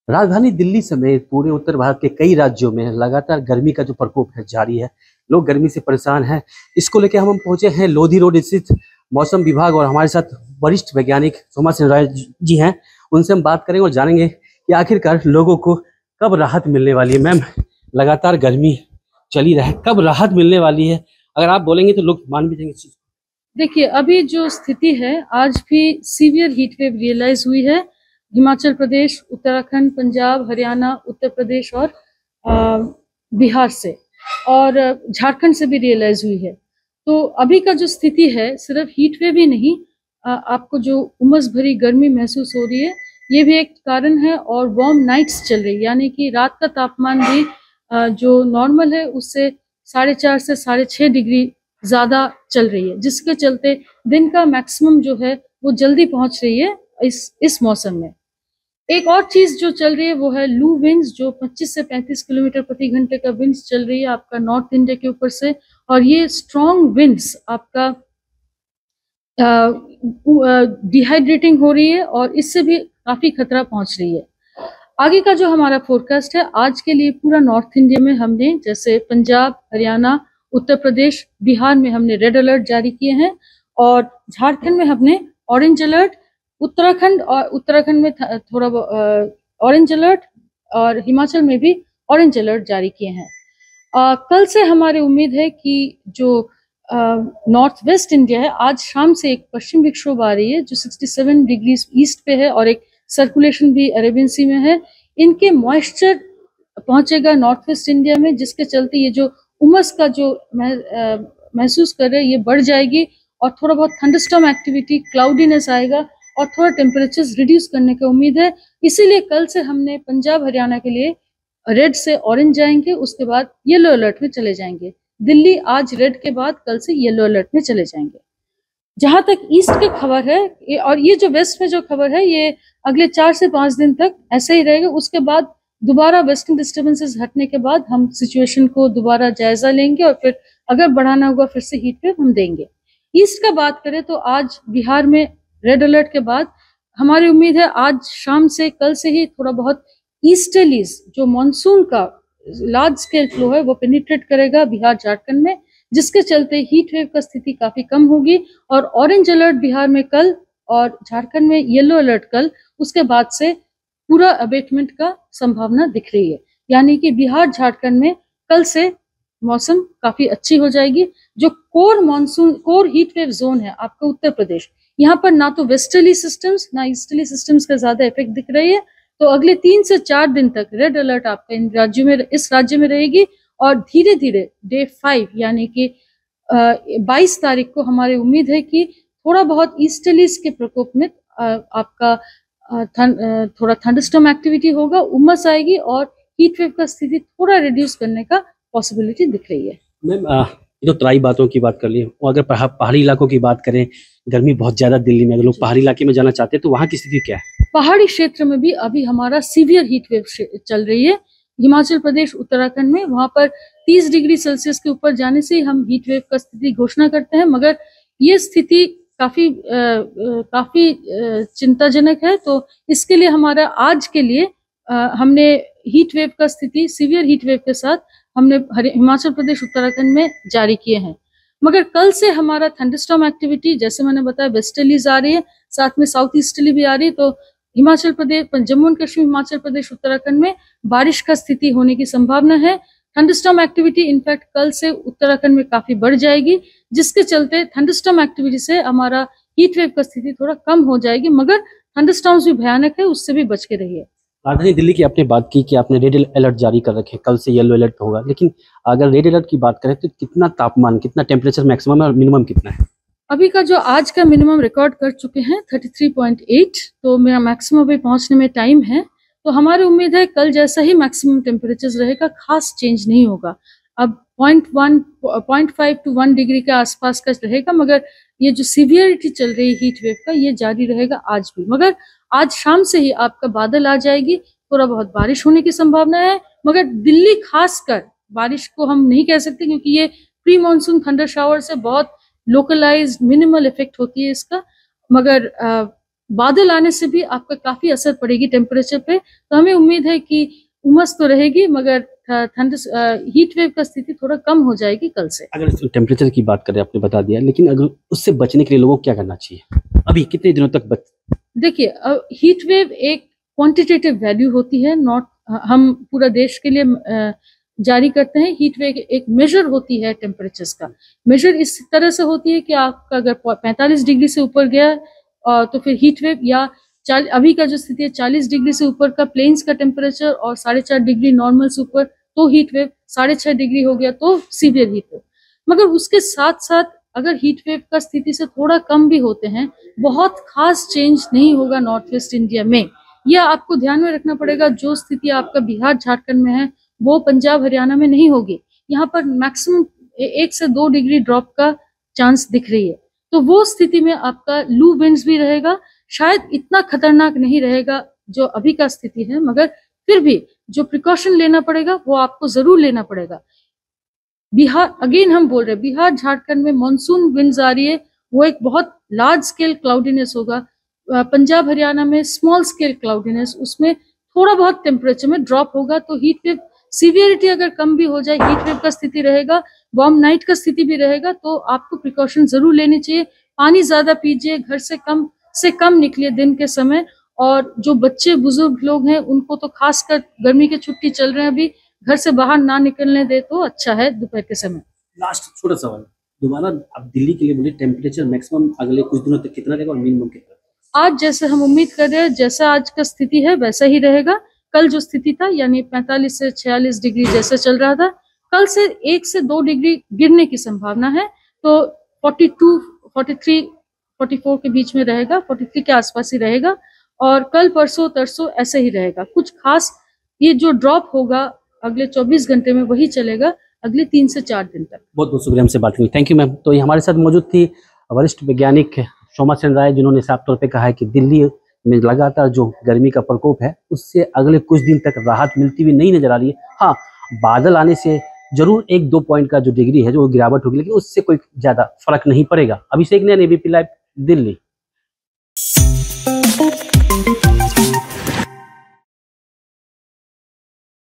राजधानी दिल्ली समेत पूरे उत्तर भारत के कई राज्यों में लगातार गर्मी का जो प्रकोप है जारी है। लोग गर्मी से परेशान हैं। इसको लेकर हम पहुंचे हैं लोधी रोड स्थित मौसम विभाग और हमारे साथ वरिष्ठ वैज्ञानिक सोमा सिंह राय जी हैं। उनसे हम बात करेंगे और जानेंगे कि आखिरकार लोगों को कब राहत मिलने वाली है। मैम, लगातार गर्मी चली रहे, कब राहत मिलने वाली है? अगर आप बोलेंगे तो लोग मान भी जाएंगे। देखिए, अभी जो स्थिति है, आज भी सीवियर हीट वेव रियलाइज हुई है हिमाचल प्रदेश, उत्तराखंड, पंजाब, हरियाणा, उत्तर प्रदेश और बिहार से, और झारखंड से भी रियलाइज हुई है। तो अभी का जो स्थिति है, सिर्फ हीट वेव ही नहीं, आपको जो उमस भरी गर्मी महसूस हो रही है, ये भी एक कारण है। और वार्म नाइट्स चल रही है, यानी कि रात का तापमान भी जो नॉर्मल है उससे 4.5 से 6.5 डिग्री ज्यादा चल रही है, जिसके चलते दिन का मैक्सिमम जो है वो जल्दी पहुंच रही है इस मौसम में। एक और चीज जो चल रही है वो है लू विंड्स, जो 25 से 35 किलोमीटर प्रति घंटे का विंड्स चल रही है आपका नॉर्थ इंडिया के ऊपर से। और ये स्ट्रॉन्ग विंड्स आपका डिहाइड्रेटिंग हो रही है और इससे भी काफी खतरा पहुंच रही है। आगे का जो हमारा फोरकास्ट है आज के लिए, पूरा नॉर्थ इंडिया में हमने, जैसे पंजाब, हरियाणा, उत्तर प्रदेश, बिहार में हमने रेड अलर्ट जारी किए हैं, और झारखंड में हमने ऑरेंज अलर्ट, उत्तराखंड में थोड़ा ऑरेंज अलर्ट, और हिमाचल में भी ऑरेंज अलर्ट जारी किए हैं। कल से हमारी उम्मीद है कि जो नॉर्थ वेस्ट इंडिया है, आज शाम से एक पश्चिम विक्षोभ आ रही है जो 67 डिग्री ईस्ट पे है, और एक सर्कुलेशन भी अरेबियन सी में है। इनके मॉइस्चर पहुंचेगा नॉर्थ वेस्ट इंडिया में, जिसके चलते ये जो उमस का जो महसूस कर रहे हैं ये बढ़ जाएगी, और थोड़ा बहुत थंडरस्टॉर्म एक्टिविटी, क्लाउडीनेस आएगा, और थोड़ा टेम्परेचर रिड्यूस करने की उम्मीद है। इसीलिए कल से हमने पंजाब हरियाणा के लिए रेड से ऑरेंज जाएंगे, उसके बाद येलो अलर्ट में चले जाएंगे। दिल्ली आज रेड के बाद कल से येलो अलर्ट में चले जाएंगे। जहां तक ईस्ट की खबर है, और ये जो वेस्ट में जो खबर है, ये अगले 4 से 5 दिन तक ऐसे ही रहेगा। उसके बाद दोबारा वेस्टर्न डिस्टर्बेंसेस हटने के बाद हम सिचुएशन को दोबारा जायजा लेंगे, और फिर अगर बढ़ाना होगा फिर से हीट वेव हम देंगे। ईस्ट का बात करें तो आज बिहार में रेड अलर्ट के बाद हमारी उम्मीद है आज शाम से, कल से ही थोड़ा बहुत ईस्टर्लीज, जो मानसून का लार्ज स्केल फ्लो है, वो पेनिट्रेट करेगा बिहार झारखंड में, जिसके चलते हीट वेव का स्थिति काफी कम होगी। और ऑरेंज अलर्ट बिहार में कल और झारखंड में येलो अलर्ट कल, उसके बाद से पूरा अबेटमेंट का संभावना दिख रही है। यानी कि बिहार झारखंड में कल से मौसम काफी अच्छी हो जाएगी। जो कोर हीट वेव जोन है आपका उत्तर प्रदेश, यहाँ पर ना तो वेस्टर्ली सिस्टम्स ना ईस्टर्ली सिस्टम्स का ज्यादा इफेक्ट दिख रही है। तो अगले 3 से 4 दिन तक रेड अलर्ट आपका इस राज्य में रहेगी, और धीरे धीरे डे 5 यानी कि 22 तारीख को हमारी उम्मीद है कि थोड़ा बहुत ईस्टर्लीज के प्रकोप में आपका थोड़ा थंडरस्टॉर्म एक्टिविटी होगा, उमस आएगी, और हीट वेव का स्थिति थोड़ा रिड्यूस करने का पॉसिबिलिटी दिख रही है। मैम, जो तराई बातों की बात कर ली, और अगर पहाड़ी इलाकों की बात करें, गर्मी बहुत ज्यादा दिल्ली में, अगर लोग पहाड़ी इलाके में जाना चाहते हैं तो वहाँ की स्थिति क्या है? पहाड़ी क्षेत्र में भी अभी हमारा सीवियर हीट वेव चल रही है। हिमाचल प्रदेश, उत्तराखंड में वहां पर 30 डिग्री सेल्सियस के ऊपर जाने से हम हीट वेव का स्थिति घोषणा करते हैं, मगर ये स्थिति काफी चिंताजनक है। तो इसके लिए हमारा आज के लिए हमने हीट वेव का स्थिति सीवियर हीट वेव के साथ हमने हिमाचल प्रदेश, उत्तराखंड में जारी किए हैं। मगर कल से हमारा थंडरस्टॉर्म एक्टिविटी, जैसे मैंने बताया, वेस्टर्लीज आ रही है, साथ में साउथ ईस्टर्ली भी आ रही है। तो हिमाचल प्रदेश, जम्मू एंड कश्मीर, हिमाचल प्रदेश, उत्तराखंड में बारिश का स्थिति होने की संभावना है। थंडरस्टॉर्म एक्टिविटी इनफैक्ट कल से उत्तराखंड में काफी बढ़ जाएगी, जिसके चलते थंडरस्टॉर्म एक्टिविटी से हमारा हीट वेव का स्थिति थोड़ा कम हो जाएगी, मगर थंडरस्टॉर्म्स भी भयानक है, उससे भी बच के रहिए। राजधानी दिल्ली की आपने बात की कि आपने रेड अलर्ट जारी कर रखे, कल से येलो अलर्ट होगा, लेकिन अगर रेड अलर्ट की बात करें तो कितना तापमान, कितना टेम्परेचर मैक्सिमम है और मिनिमम कितना है? अभी का जो आज का मिनिमम रिकॉर्ड कर चुके हैं 33.8, तो मेरा मैक्सिमम भी पहुंचने में टाइम है। तो हमारी उम्मीद है कल जैसा ही मैक्सिमम टेम्परेचर रहेगा, खास चेंज नहीं होगा। अब 0.5 to 1 डिग्री के आसपास का रहेगा, मगर ये जो सीवियरिटी चल रही है हीट वेव का, ये जारी रहेगा आज भी। मगर आज शाम से ही आपका बादल आ जाएगी, थोड़ा बहुत बारिश होने की संभावना है, मगर दिल्ली खासकर बारिश को हम नहीं कह सकते, क्योंकि ये प्री मानसून थंडर शावर से बहुत लोकलाइज्ड मिनिमल इफेक्ट होती है इसका। मगर बादल आने से भी आपका काफी असर पड़ेगी टेम्परेचर पे। तो हमें उम्मीद है कि उमस तो रहेगी, मगर ठंड हीट वेव का स्थिति थोड़ा कम हो जाएगी कल से। अगर टेम्परेचर की बात करें, आपने बता दिया, लेकिन अगर उससे बचने के लिए लोगों को क्या करना चाहिए? अभी कितने दिनों तक देखिए, हीट वेव एक क्वांटिटेटिव वैल्यू होती है, नॉट हम पूरा देश के लिए जारी करते हैं। हीट वेव एक मेजर होती है टेम्परेचर्स का। मेजर इस तरह से होती है कि आपका अगर 45 डिग्री से ऊपर गया तो फिर हीट वेव, या अभी का जो स्थिति है 40 डिग्री से ऊपर का प्लेन्स का टेम्परेचर और 4.5 डिग्री नॉर्मल से ऊपर तो हीट वेव, 6.5 डिग्री हो गया तो सीवियर हीट वेव। मगर उसके साथ साथ अगर हीट वेव का स्थिति से थोड़ा कम भी होते हैं, बहुत खास चेंज नहीं होगा नॉर्थ वेस्ट इंडिया में। यह आपको ध्यान में रखना पड़ेगा। जो स्थिति आपका बिहार झारखंड में है वो पंजाब हरियाणा में नहीं होगी। यहाँ पर मैक्सिमम 1 से 2 डिग्री ड्रॉप का चांस दिख रही है। तो वो स्थिति में आपका लू विंड्स भी रहेगा, शायद इतना खतरनाक नहीं रहेगा जो अभी का स्थिति है, मगर फिर भी जो प्रिकॉशन लेना पड़ेगा वो आपको जरूर लेना पड़ेगा। बिहार, अगेन हम बोल रहे हैं, बिहार झारखंड में मानसून विंड्स आ रही है, वो एक बहुत लार्ज स्केल क्लाउडीनेस होगा। पंजाब हरियाणा में स्मॉल स्केल क्लाउडीनेस, उसमें थोड़ा बहुत टेम्परेचर में ड्रॉप होगा। तो हीट वेव सीवियरिटी अगर कम भी हो जाए, हीट वेव का स्थिति रहेगा, वार्म नाइट का स्थिति भी रहेगा, तो आपको प्रिकॉशन जरूर लेनी चाहिए। पानी ज्यादा पीजिए, घर से कम निकलिए दिन के समय, और जो बच्चे बुजुर्ग लोग हैं उनको तो खासकर गर्मी की छुट्टी चल रहे हैं अभी, घर से बाहर ना निकलने दे तो अच्छा है दोपहर के समय। लास्ट छोटा सवाल, दोबारा आप दिल्ली के लिए बोलिए, टेम्परेचर मैक्सिमम अगले कुछ दिनों तक कितना रहेगा और मिनिमम कितना? आज जैसे हम उम्मीद कर रहे हैं, जैसा आज का स्थिति है वैसा ही रहेगा। कल जो स्थिति था यानी 45 से 46 डिग्री जैसे चल रहा था, कल से 1 से 2 डिग्री गिरने की संभावना है। तो 42, 43, 44 के बीच में रहेगा, 43 के आसपास ही रहेगा, और कल परसों तरसों ऐसे ही रहेगा। कुछ खास ये जो ड्रॉप होगा अगले 24 घंटे में वही चलेगा अगले 3 से 4 दिन तक। बहुत बहुत शुक्रिया हमसे बात करने। Thank you ma'am. तो ये हमारे साथ मौजूद थी वरिष्ठ वैज्ञानिक शोमा सेन राय, जिन्होंने साफ तौर पे कहा है कि दिल्ली में लगातार जो गर्मी का प्रकोप है उससे अगले कुछ दिन तक राहत मिलती हुई नहीं नजर आ रही है। हाँ, बादल आने से जरूर 1-2 पॉइंट का जो डिग्री है जो गिरावट होगी, लेकिन उससे कोई ज्यादा फर्क नहीं पड़ेगा। अभिषेक ने एबीपी लाइव, दिल्ली।